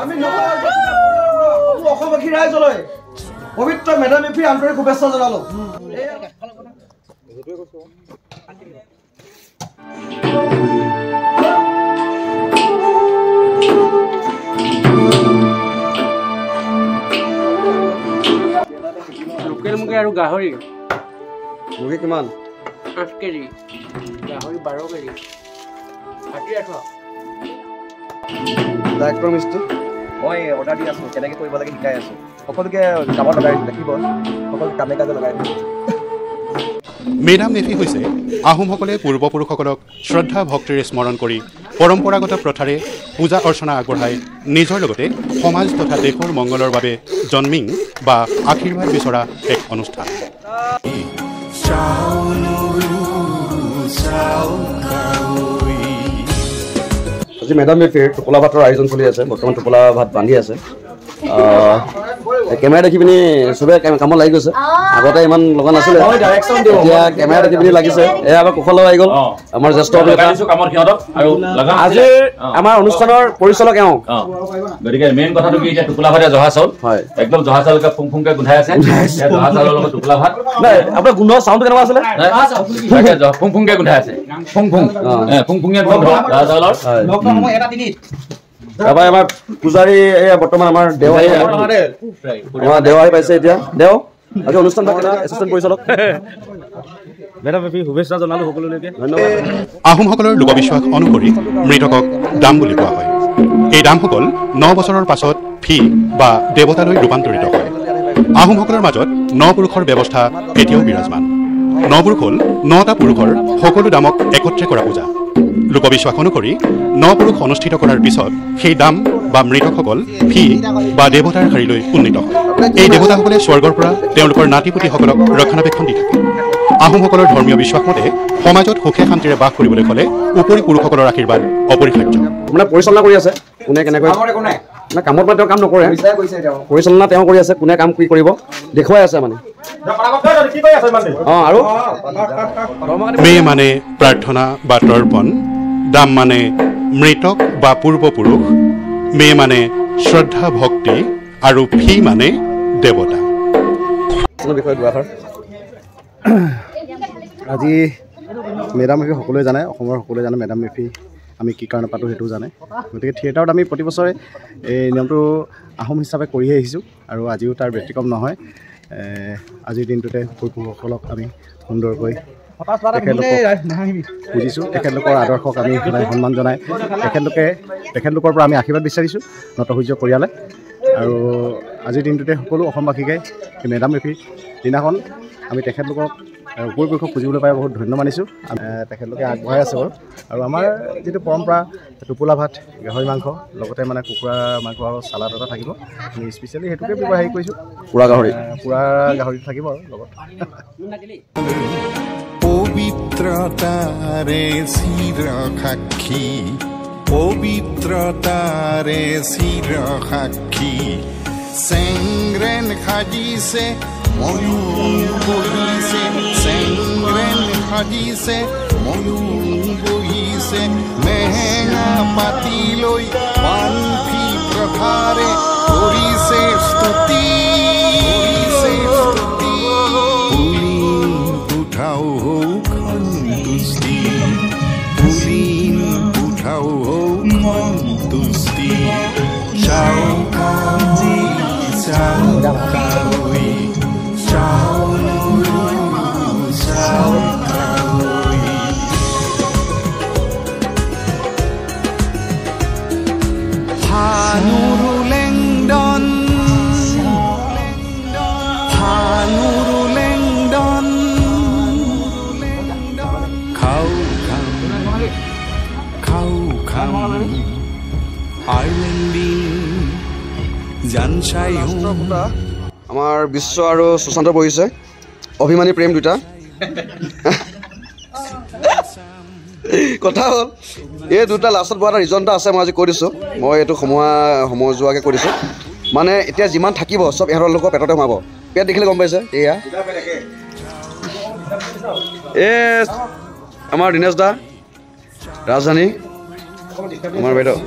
আমি অসমবাসী ৰাইজলৈ পবিত্ৰ মেডাম মেফিৰ আন্তৰিক শুভেচ্ছা জনালো। লোকেল মুৰ্গী আৰু গাহৰি। মুৰ্গী কিমান? 8 কেজি, গাহৰি 12 কেজি। ডাইৰেক্টৰ মিস্ত্ৰী মই অৰ্ডাৰ দি আছোঁ, কেনেকৈ কৰিব লাগে শিকাই আছোঁ। সকলোকে কামত লগাই দেখিব, সকলো কামে কাজে লগাই দিব। মেডাম মেফি হৈছে আহোমসকলে পূৰ্বপুৰুষসকলক শ্ৰদ্ধা ভক্তিৰে স্মৰণ কৰি পৰম্পৰাগত প্ৰথাৰে পূজা অৰ্চনা আগবঢ়াই নিজৰ লগতে সমাজ তথা দেশৰ মংগলৰ বাবে জন্মিং বা আশীৰ্বাদ বিচৰা এক অনুষ্ঠান। আজি মেডাম মেফিৰ টোপোলা ভাতৰ আয়োজন চলি আছে। বৰ্তমান টোপোলা ভাত বান্ধি আছে। কেমেৰা দেখি পিনি চবে কামত লাগি গৈছে। আগতে ইমান লগা নাছিলে, এতিয়া কেমেৰা দেখি পিনি লাগিছে। এয়া আমাৰ কুশল আহি গ'ল, আমাৰ জ্যেষ্ঠ অভিনেতা। আজি আমাৰ অনুষ্ঠানৰ পৰিচালক এওঁ। গতিকে মেইন কথাটো কি, এতিয়া টোপোলা ভাতে জহা চাউল, একদম জহা চাউলকে ফুংফুংকে গোন্ধাই আছে। জহা চাউলৰ লগত টোপোলা ভাত। নাই আপোনাৰ গোন্ধ চাউণ্ড কেনেকুৱা আছিলে? ফুংফুংকে গোন্ধাই আছে, ফুংফুং ফুংফুঙীয়া গোন্ধ জহা চাউলৰ। তাৰপৰা আমাৰ পূজাৰী এয়া বৰ্তমান আমাৰ দেৱাৰী পাইছে। এতিয়া দেও আজি অনুষ্ঠান এছিষ্টেণ্ট পৰিচালক। মেডাম মেফি শুভেচ্ছা জনালো সকলোলৈকে, ধন্যবাদ। আহোমসকলৰ লোকবিশ্বাস অনুসৰি মৃতকক দাম বুলি কোৱা হয়। এই দামসকল 9 বছৰৰ পাছত ফি বা দেৱতালৈ ৰূপান্তৰিত হয়। আহোমসকলৰ মাজত 9 পুৰুষৰ ব্যৱস্থা এতিয়াও বিৰাজমান। 9 পুৰুষ হ'ল 9টা পুৰুষৰ সকলো দামক একত্ৰে কৰা পূজা। লোকবিশ্বাস অনুসৰি 9 পুৰুষ অনুষ্ঠিত কৰাৰ পিছত সেই দাম বা মৃতকসকল ফি বা দেৱতাৰ শাৰীলৈ উন্নীত হয়। এই দেৱতাসকলে স্বৰ্গৰ পৰা তেওঁলোকৰ নাতিপুতিসকলক ৰক্ষণাবেক্ষণ দি থাকে। আহোমসকলৰ ধৰ্মীয় বিশ্বাস মতে সমাজত সুখে শান্তিৰে বাস কৰিবলৈ হ'লে উপৰি পুৰুষসকলৰ আশীৰ্বাদ অপৰিহাৰ্য। মানে পৰিচালনা কৰি আছে, কোনে কেনেকৈ কামত মানে তেওঁ কাম নকৰে, পৰিচালনা তেওঁ কৰি আছে। কোনে কাম কি কৰিব দেখুৱাই আছে মানে। আৰু মে মানে প্ৰাৰ্থনা বা তৰ্পণ, দাম মানে মৃতক বা পূৰ্বপুৰুষ, মে মানে শ্ৰদ্ধা ভক্তি আৰু ফি মানে দেৱতা। বিষয়ে দুআষাৰ আজি মেডাম মেফি সকলোৱে জানে, অসমৰ সকলোৱে জানে মেডাম মেফি আমি কি কাৰণে পাতোঁ সেইটোও জানে। গতিকে থিয়েটাৰত আমি প্ৰতি বছৰে এই নিয়মটো আহোম হিচাপে কৰি আহিছোঁ আৰু আজিও তাৰ ব্যতিক্ৰম নহয়। আজিৰ দিনটোতে পূৰ্বপুৰুষসকলক আমি সুন্দৰকৈ বুজিছোঁ, তেখেতলোকৰ আদৰ্শক আমি সদায় সন্মান জনাই তেখেতলোকৰ পৰা আমি আশীৰ্বাদ বিচাৰিছোঁ নটসূৰ্য পৰিয়ালে। আৰু আজিৰ দিনটোতে সকলো অসমবাসীকে মেডাম মেফি দিনাখন আমি তেখেতলোকক উপৰিপুৰুষক খুজিবলৈ পাই বহুত ধন্য মানিছোঁ। তেখেতলোকে আগবঢ়াই আছে বাৰু। আৰু আমাৰ যিটো পৰম্পৰা টোপোলা ভাত, গাহৰি মাংস, লগতে মানে কুকুৰা মাংস আৰু চালাড এটা থাকিব। আমি স্পেচিয়েলি সেইটোকে ব্যৱহাৰ কৰিছোঁ। পুৰা গাহৰি থাকিব আৰু লগত। পবিত্ৰতাৰে চিৰ সাক্ষী, পবিত্ৰতাৰে চিৰ সাক্ষী, চেংগ্ৰেন সাজিছে ময়ূৰ বহিছে, চেংগ্ৰেন সাজিছে ময়ূৰ বহিছে, মেহেঙা পাতি লৈ পানফি প্ৰথাৰে কৰিছে স্তুতি, পুলিন উঠাও হওক সন্তুষ্টি, পুলিন উঠাও হওক সন্তুষ্টি, চাউকাজি চাউকাই আমাৰ বিশ্ব আৰু সুশান্ত বহিছে, অভিমানী প্ৰেম দুটা। কথা হ'ল এই দুটা লাষ্টত পোৱা এটা ৰিজন এটা আছে, মই আজি কৈ দিছোঁ। মই এইটো সমজুৱাকৈ কৈ দিছোঁ। মানে এতিয়া যিমান থাকিব চব ইহঁতৰ লোকৰ পেটতে সোমাব। পেট দেখিলে গম পাইছে। এয়া আমাৰ দীনেশ দা, ৰাজধানী আমাৰ বাইদেউ